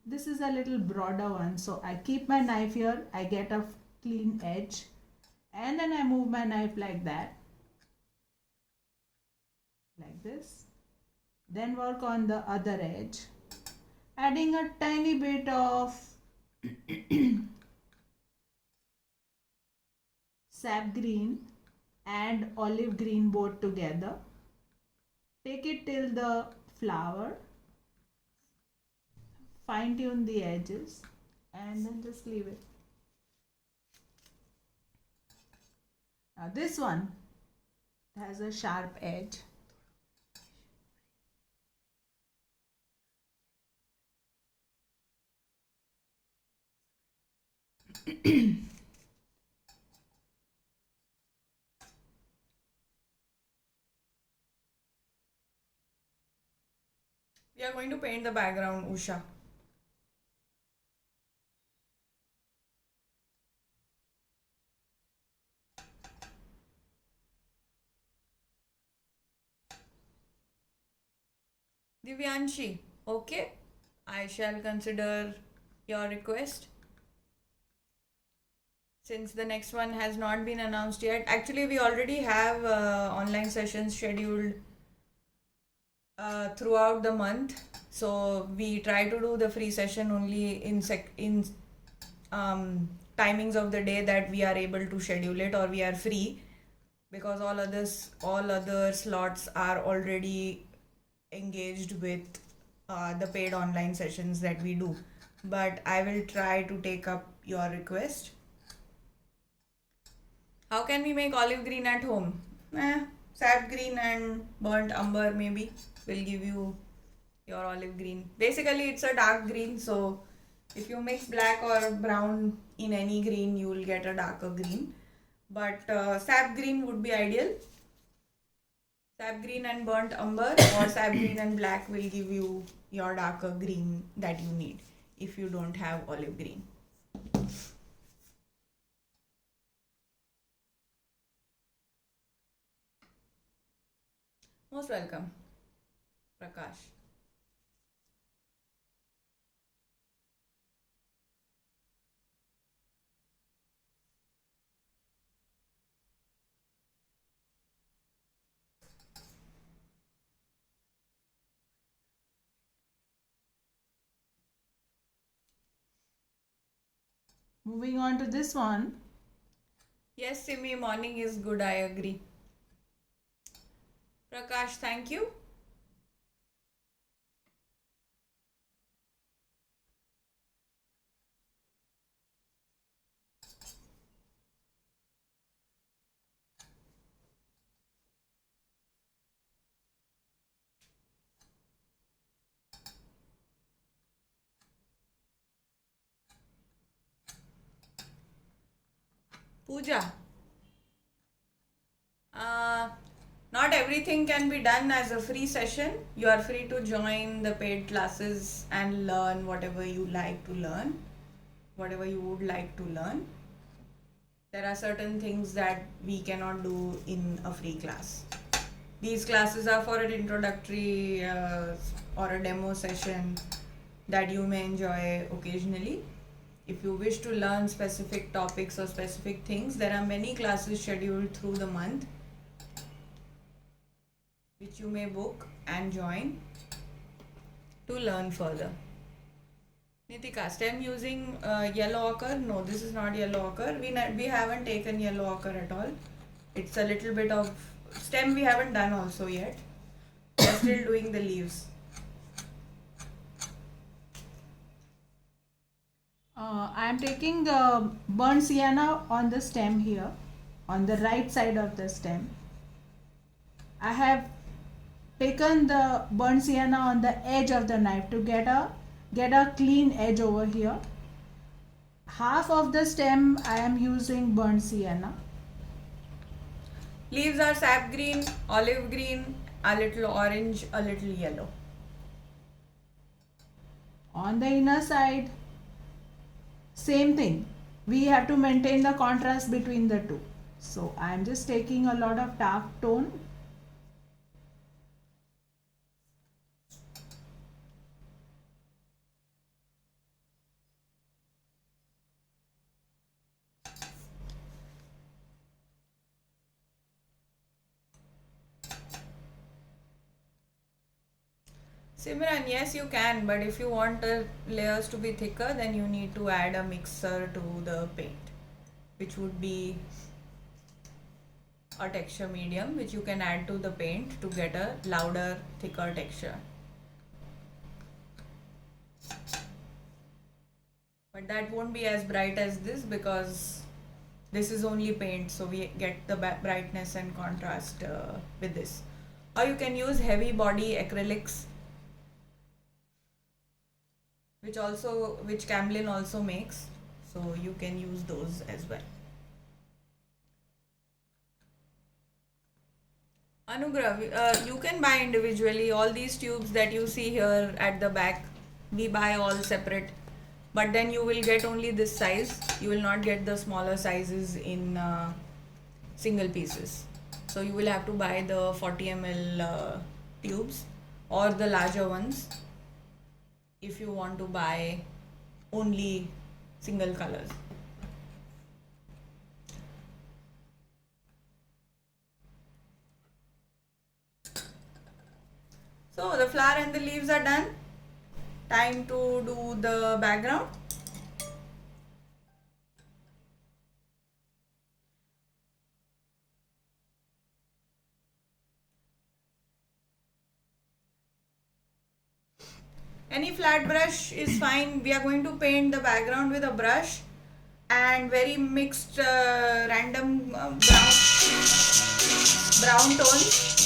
[SPEAKER 2] this is a little broader one. So I keep my knife here, I get a clean edge, and then I move my knife like that, like this. Then work on the other edge, adding a tiny bit of sap green and olive green both together. Take it till the flower, fine tune the edges, and then just leave it. Now this one has a sharp edge.
[SPEAKER 1] We are going to paint the background, Usha. Divyanshi, okay, I shall consider your request. Since the next one has not been announced yet, actually we already have online sessions scheduled throughout the month. So we try to do the free session only in timings of the day that we are able to schedule it or we are free, because all other slots are already engaged with the paid online sessions that we do. But I will try to take up your request. How can we make olive green at home? Sap green and burnt umber maybe will give you your olive green. Basically, it's a dark green, so If you mix black or brown in any green, you will get a darker green. But sap green would be ideal. Sap green and burnt umber or sap green and black will give you your darker green that you need if you don't have olive green. Most welcome, Prakash.
[SPEAKER 2] Moving on to this one.
[SPEAKER 1] Yes, Simi, morning is good, I agree. Prakash, thank you. Pooja. Not everything can be done as a free session. You are free to join the paid classes and learn whatever you like to learn, whatever you would like to learn. There are certain things that we cannot do in a free class. These classes are for an introductory or a demo session that you may enjoy occasionally. If you wish to learn specific topics or specific things, there are many classes scheduled through the month which you may book and join to learn further. Nitika, stem using yellow ochre? No, this is not yellow ochre. We haven't taken yellow ochre at all. It's a little bit of stem we haven't done also yet. We're still doing the leaves.
[SPEAKER 2] I am taking burnt sienna on the stem here, on the right side of the stem. I have taken the burnt sienna on the edge of the knife to get a clean edge over here. Half of the stem I am using burnt sienna.
[SPEAKER 1] Leaves are sap green, olive green, a little orange, a little yellow.
[SPEAKER 2] On the inner side, same thing. We have to maintain the contrast between the two. So I am just taking a lot of dark tone.
[SPEAKER 1] Simran, yes, you can, but if you want the layers to be thicker, then you need to add a mixer to the paint, which would be a texture medium which you can add to the paint to get a louder, thicker texture. But that won't be as bright as this because this is only paint, so we get the brightness and contrast with this. Or you can use heavy body acrylics, which Camlin also makes, so you can use those as well. Anugrah, you can buy individually. All these tubes that you see here at the back, we buy all separate. But then you will get only this size. You will not get the smaller sizes in single pieces. So you will have to buy the 40 ml tubes or the larger ones if you want to buy only single colors. So the flower and the leaves are done. Time to do the background. Any flat brush is fine. We are going to paint the background with a brush and very mixed random brown tones.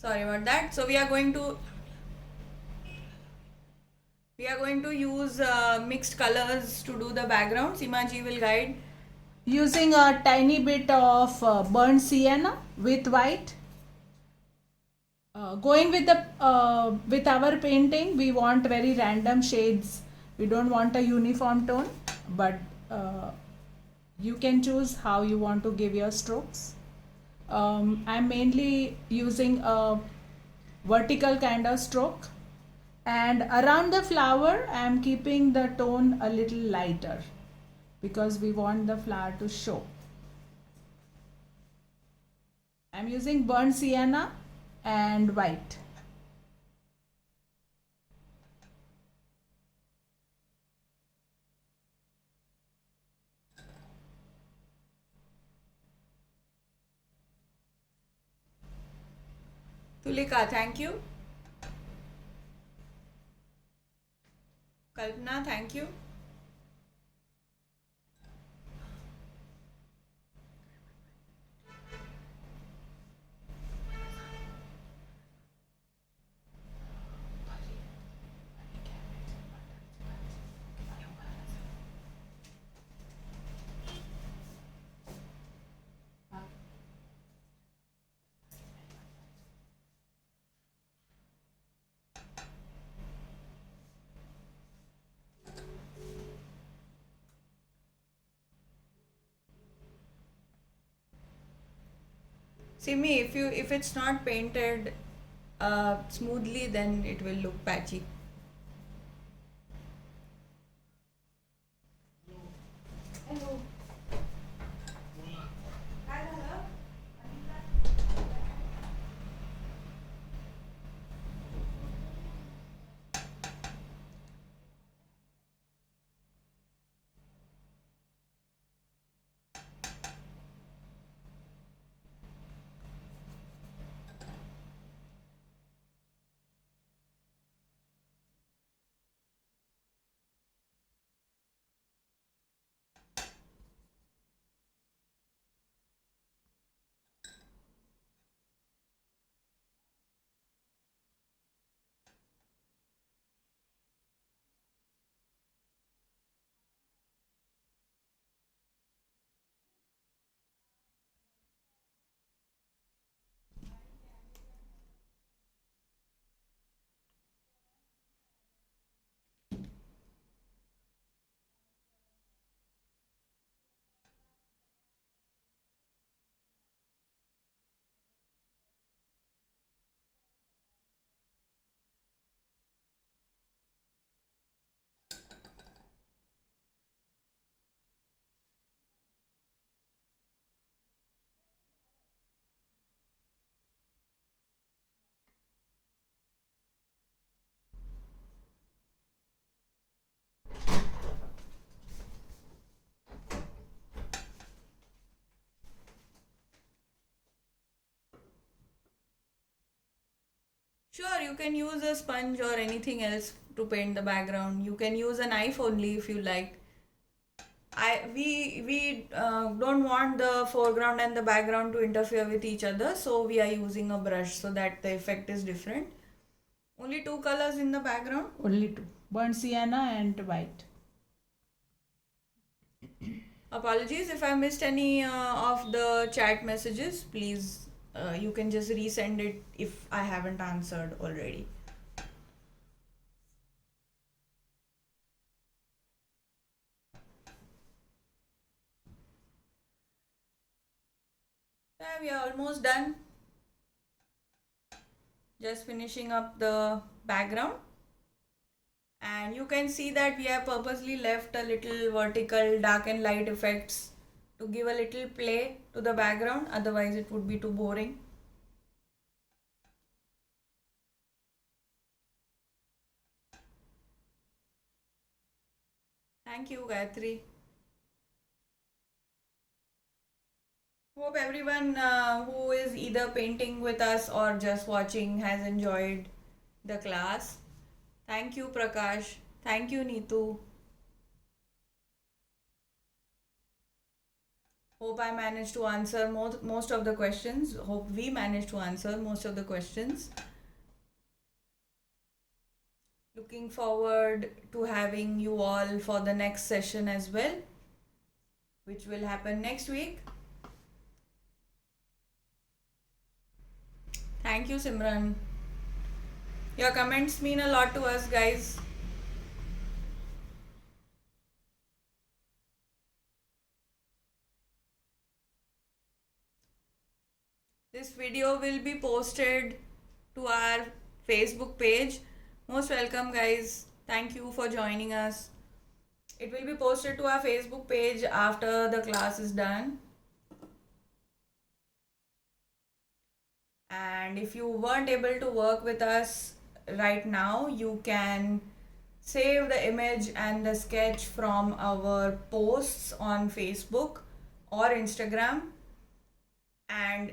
[SPEAKER 1] Sorry about that. So we are going to use mixed colors to do the background. Seema ji will guide.
[SPEAKER 2] Using a tiny bit of burnt sienna with white. Going with our painting, we want very random shades. We don't want a uniform tone, but you can choose how you want to give your strokes. I'm mainly using a vertical kind of stroke, and around the flower I'm keeping the tone a little lighter because we want the flower to show. I'm using burnt sienna and white.
[SPEAKER 1] Tulika, thank you. Kalpana, thank you. Simi, if it's not painted smoothly, then it will look patchy. Hello. Hi, hello. Sure, you can use a sponge or anything else to paint the background. You can use a knife only if you like. We don't want the foreground and the background to interfere with each other, so we are using a brush so that the effect is different. Only two colors in the background.
[SPEAKER 2] Only two, burnt sienna and white.
[SPEAKER 1] Apologies if I missed any of the chat messages. Please, you can just resend it if I haven't answered already. Yeah, we are almost done. Just finishing up the background. And you can see that we have purposely left a little vertical dark and light effects to give a little play to the background, otherwise it would be too boring. Thank you, Gayatri. Hope everyone who is either painting with us or just watching has enjoyed the class. Thank you, Prakash. Thank you, Neetu. Hope I managed to answer most of the questions. Hope we managed to answer most of the questions. Looking forward to having you all for the next session as well, which will happen next week. Thank you, Simran. Your comments mean a lot to us, guys. This video will be posted to our Facebook page. Most welcome, guys. Thank you for joining us. It will be posted to our Facebook page after the class is done. And if you weren't able to work with us right now, you can save the image and the sketch from our posts on Facebook or Instagram and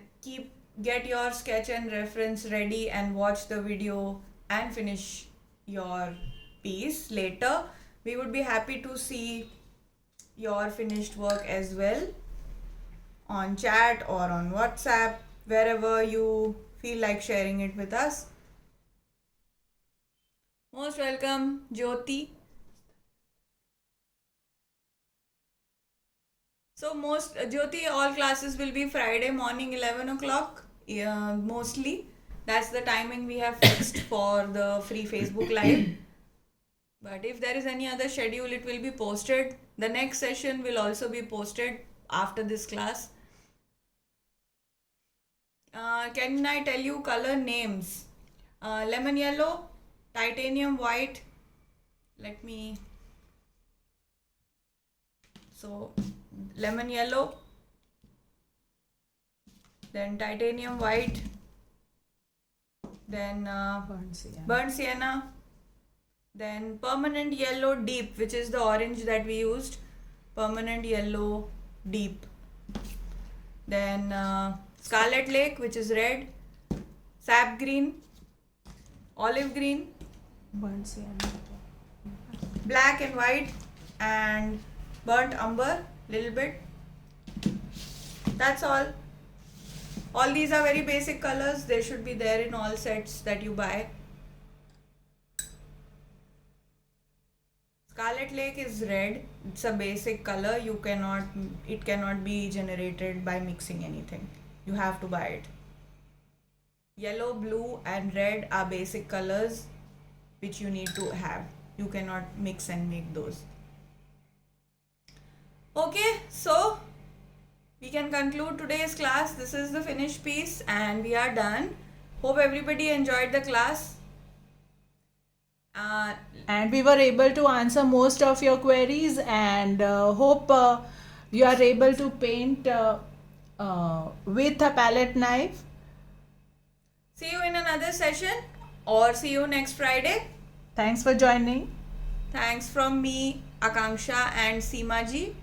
[SPEAKER 1] get your sketch and reference ready and watch the video and finish your piece later. We would be happy to see your finished work as well on chat or on WhatsApp, wherever you feel like sharing it with us. Most welcome, Jyoti. So Jyoti, all classes will be Friday morning 11 o'clock, mostly. That's the timing we have fixed for the free Facebook Live. But if there is any other schedule, it will be posted. The next session will also be posted after this class. Can I tell you color names? Lemon yellow, titanium white. Lemon yellow, then titanium white, then burnt sienna, then permanent yellow deep, which is the orange that we used, permanent yellow deep, then scarlet lake, which is red, sap green, olive green,
[SPEAKER 2] burnt sienna,
[SPEAKER 1] black and white, and burnt umber little bit. That's all. All these are very basic colors. They should be there in all sets that you buy. Scarlet lake is red. It's a basic color. It cannot be generated by mixing anything. You have to buy it. Yellow, blue and red are basic colors which you need to have. You cannot mix and make those. Okay, so we can conclude today's class. This is the finished piece and we are done. Hope everybody enjoyed the class.
[SPEAKER 2] And we were able to answer most of your queries, and hope you are able to paint with a palette knife.
[SPEAKER 1] See you in another session or see you next Friday.
[SPEAKER 2] Thanks for joining.
[SPEAKER 1] Thanks from me, Akanksha and Seema ji.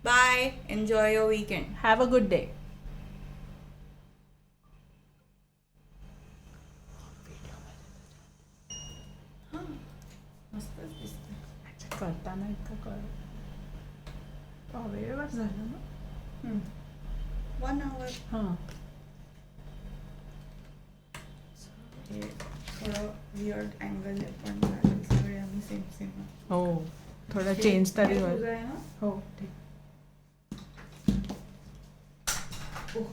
[SPEAKER 1] Bye. Enjoy your weekend.
[SPEAKER 2] Have a good day. करताना इतकं कळ वेळेवर झालं ना
[SPEAKER 1] 1 hour.
[SPEAKER 2] हां
[SPEAKER 1] हे थोडं weird angle आहे पण चालेल. सगळे आम्ही सेम
[SPEAKER 2] हो थोडं चेंज तरी
[SPEAKER 1] हे
[SPEAKER 2] होईल
[SPEAKER 1] तुझं आहे ना?
[SPEAKER 2] हो ठीक
[SPEAKER 1] ओह